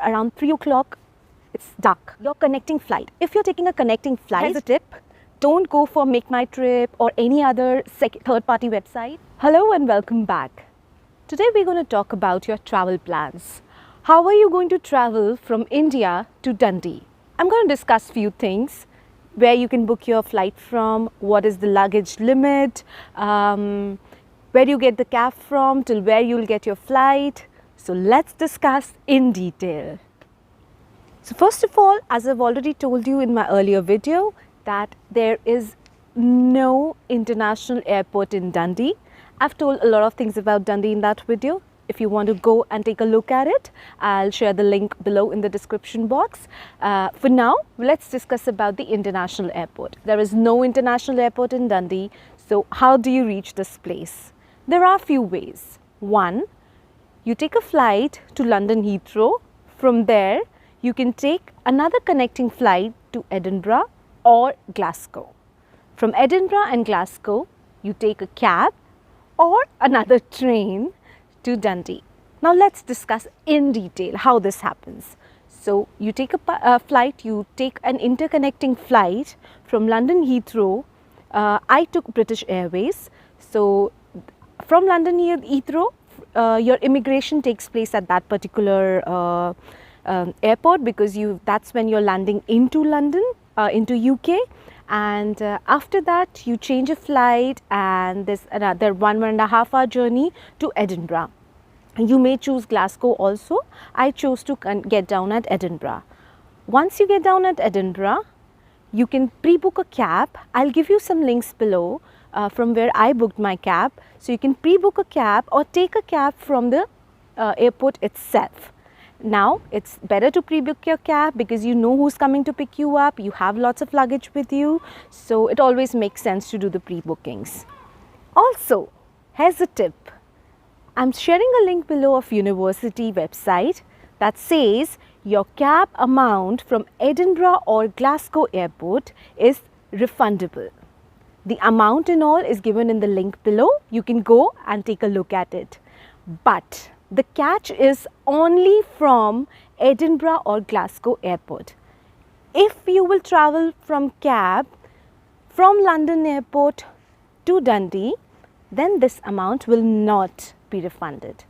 around 3 o'clock, it's dark. Your connecting flight. If you're taking a connecting flight, here's a tip. Don't go for Make My Trip or any other third-party website. Hello and welcome back. Today we're going to talk about your travel plans. How are you going to travel from India to Dundee? I'm going to discuss few things. Where you can book your flight from, what is the luggage limit, where you get the cab from, till where you'll get your flight. So let's discuss in detail. So first of all, as I've already told you in my earlier video, that there is no international airport in Dundee. I've told a lot of things about Dundee in that video. If you want to go and take a look at it, I'll share the link below in the description box. For now, let's discuss about the international airport. There is no international airport in Dundee. So how do you reach this place? There are a few ways. One, you take a flight to London Heathrow. From there, you can take another connecting flight to Edinburgh or Glasgow. From Edinburgh and Glasgow, you take a cab or another train to Dundee. Now let's discuss in detail how this happens. So you take a flight, you take an interconnecting flight from London Heathrow. I took British Airways. So from London Heathrow, your immigration takes place at that particular airport, because that's when you're landing into London, into UK. And after that you change a flight, and there's another 1.5 hour journey to Edinburgh. You may choose Glasgow also. I chose to get down at Edinburgh. Once you get down at Edinburgh, you can pre-book a cab. I'll give you some links below from where I booked my cab. So you can pre-book a cab or take a cab from the airport itself. Now, it's better to pre-book your cab because you know who's coming to pick you up. You have lots of luggage with you. So it always makes sense to do the pre-bookings. Also, here's a tip. I'm sharing a link below of university website that says your cab amount from Edinburgh or Glasgow airport is refundable. The amount and all is given in the link below. You can go and take a look at it. But the catch is only from Edinburgh or Glasgow airport. If you will travel from cab from London airport to Dundee, then this amount will not be refunded.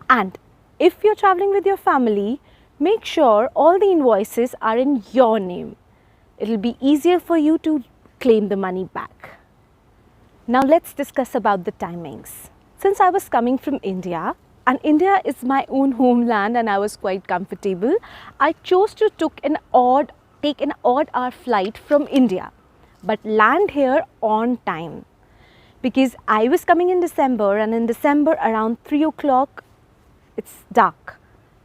And if you're traveling with your family, make sure all the invoices are in your name. It'll be easier for you to claim the money back. Now let's discuss about the timings. Since I was coming from India, and India is my own homeland and I was quite comfortable, I chose to take an odd hour flight from India, but land here on time. Because I was coming in December, and in December around 3 o'clock, it's dark.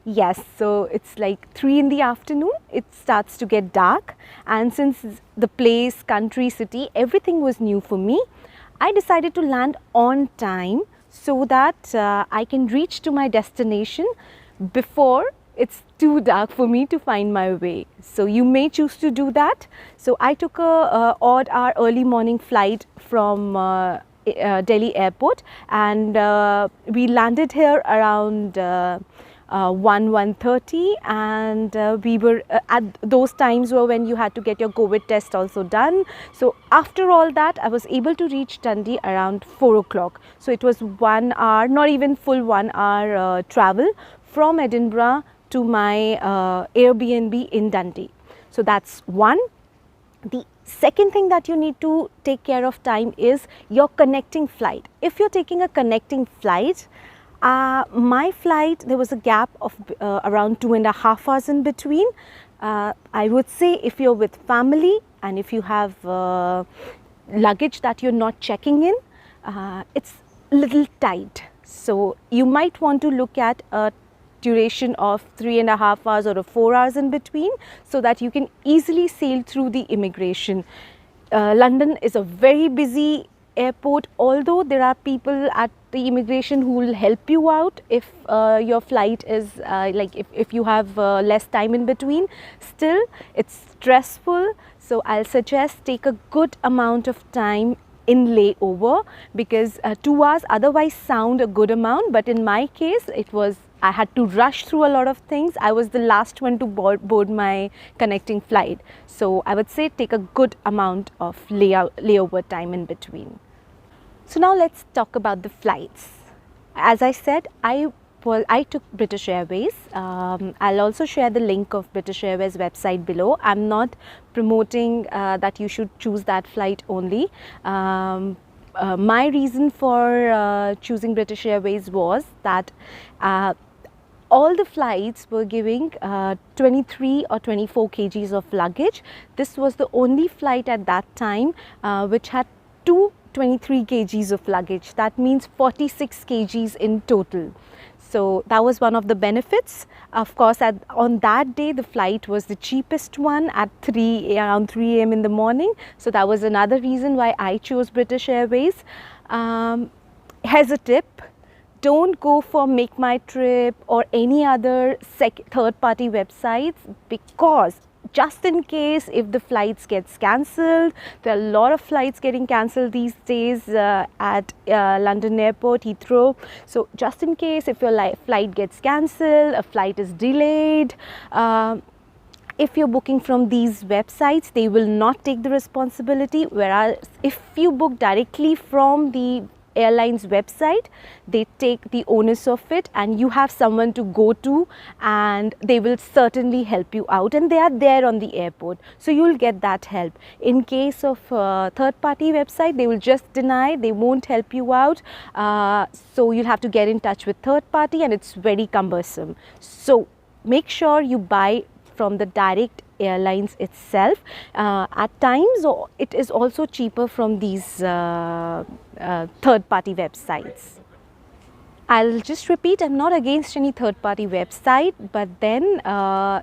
Yes, so it's like 3 in the afternoon, it starts to get dark. And since the place, country, city, everything was new for me, I decided to land on time so that I can reach to my destination before it's too dark for me to find my way. So you may choose to do that. So I took a odd hour early morning flight from Delhi airport, and we landed here around 1:30, and we were at those times were when you had to get your COVID test also done. So after all that, I was able to reach Dundee around 4 o'clock. So it was 1 hour, not even full 1 hour travel from Edinburgh to my Airbnb in Dundee. So that's one. The second thing that you need to take care of time is your connecting flight. If you're taking a connecting flight, my flight, there was a gap of around 2.5 hours in between. I would say if you're with family and if you have luggage that you're not checking in, it's a little tight. So you might want to look at a duration of 3.5 hours or 4 hours in between, so that you can easily sail through the immigration. London is a very busy airport, although there are people at the immigration who will help you out if your flight is if you have less time in between. Still, it's stressful, so I'll suggest take a good amount of time in layover, because 2 hours otherwise sound a good amount, but in my case it was I had to rush through a lot of things. I was the last one to board my connecting flight. So I would say take a good amount of layover time in between. So now let's talk about the flights. As I said, I took British Airways. I'll also share the link of British Airways website below. I'm not promoting that you should choose that flight only. My reason for choosing British Airways was that all the flights were giving 23 or 24 kgs of luggage. This was the only flight at that time which had two 23 kgs of luggage. That means 46 kgs in total. So that was one of the benefits. Of course, on that day, the flight was the cheapest one at around 3 a.m. in the morning. So that was another reason why I chose British Airways. Here's a tip. Don't go for Make My Trip or any other third-party websites, because just in case if the flights gets cancelled, there are a lot of flights getting cancelled these days at London Airport, Heathrow. So just in case if your flight gets cancelled, a flight is delayed, if you're booking from these websites, they will not take the responsibility. Whereas if you book directly from the airline's website, they take the onus of it, and you have someone to go to, and they will certainly help you out, and they are there on the airport, so you'll get that help. In case of third-party website, they will just deny, they won't help you out, so you'll have to get in touch with third party, and it's very cumbersome. So make sure you buy from the direct airlines itself. At times it is also cheaper from these third-party websites. I'll just repeat, I'm not against any third-party website, but then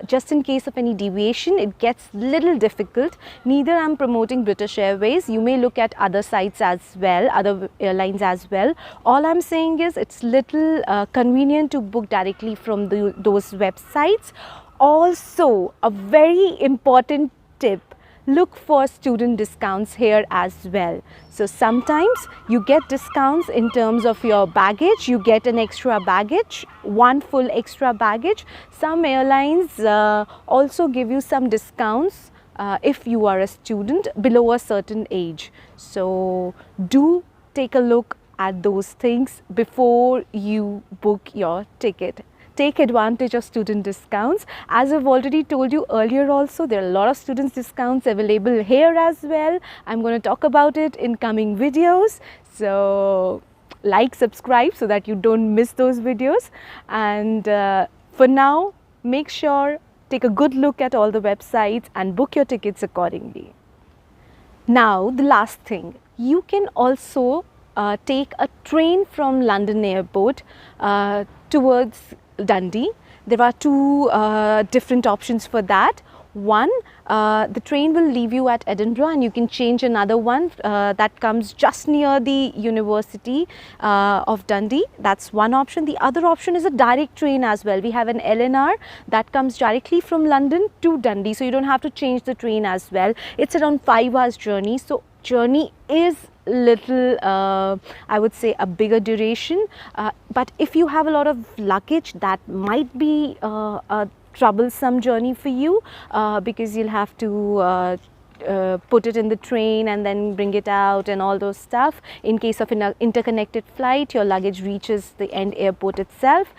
just in case of any deviation, it gets little difficult. Neither I'm promoting British Airways. You may look at other sites as well, other airlines as well. All I'm saying is it's little convenient to book directly from those websites. Also, a very important tip, look for student discounts here as well. So sometimes you get discounts in terms of your baggage, you get an extra baggage, one full extra baggage. Some airlines also give you some discounts if you are a student below a certain age. So do take a look at those things before you book your ticket. Take advantage of student discounts. As I've already told you earlier also, there are a lot of students discounts available here as well. I'm going to talk about it in coming videos. So like, subscribe so that you don't miss those videos. And for now, make sure, take a good look at all the websites and book your tickets accordingly. Now, the last thing, you can also take a train from London Airport towards Dundee. There are two different options for that. One, the train will leave you at Edinburgh, and you can change another one that comes just near the University of Dundee. That's one option. The other option is a direct train as well. We have an LNR that comes directly from London to Dundee, so you don't have to change the train as well. It's around 5 hours journey, so journey is little, I would say, a bigger duration, but if you have a lot of luggage, that might be a troublesome journey for you, because you'll have to put it in the train and then bring it out and all those stuff. In case of an interconnected flight, your luggage reaches the end airport itself.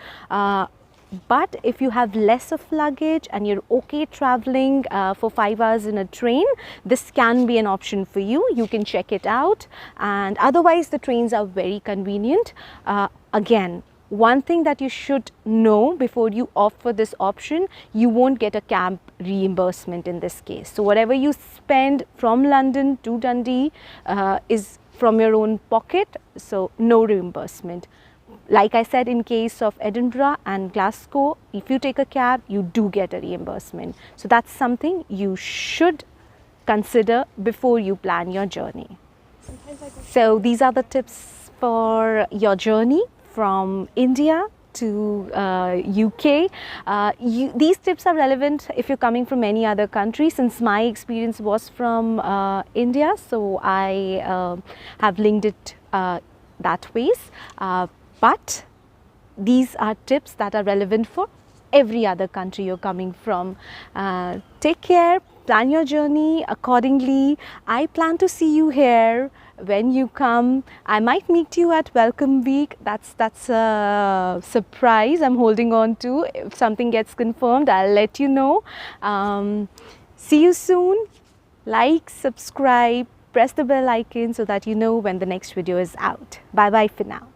But if you have less of luggage and you're okay traveling for 5 hours in a train, this can be an option for you. You can check it out, and otherwise the trains are very convenient. Again, one thing that you should know before you opt for this option, you won't get a cab reimbursement in this case. So whatever you spend from London to Dundee is from your own pocket, so no reimbursement. Like I said, in case of Edinburgh and Glasgow, if you take a cab, you do get a reimbursement. So that's something you should consider before you plan your journey. So these are the tips for your journey from India to UK. These tips are relevant if you're coming from any other country. Since my experience was from India, so I have linked it that ways. But these are tips that are relevant for every other country you're coming from. Take care, plan your journey accordingly. I plan to see you here when you come. I might meet you at Welcome Week. That's a surprise I'm holding on to. If something gets confirmed, I'll let you know. See you soon. Like, subscribe, press the bell icon so that you know when the next video is out. Bye bye for now.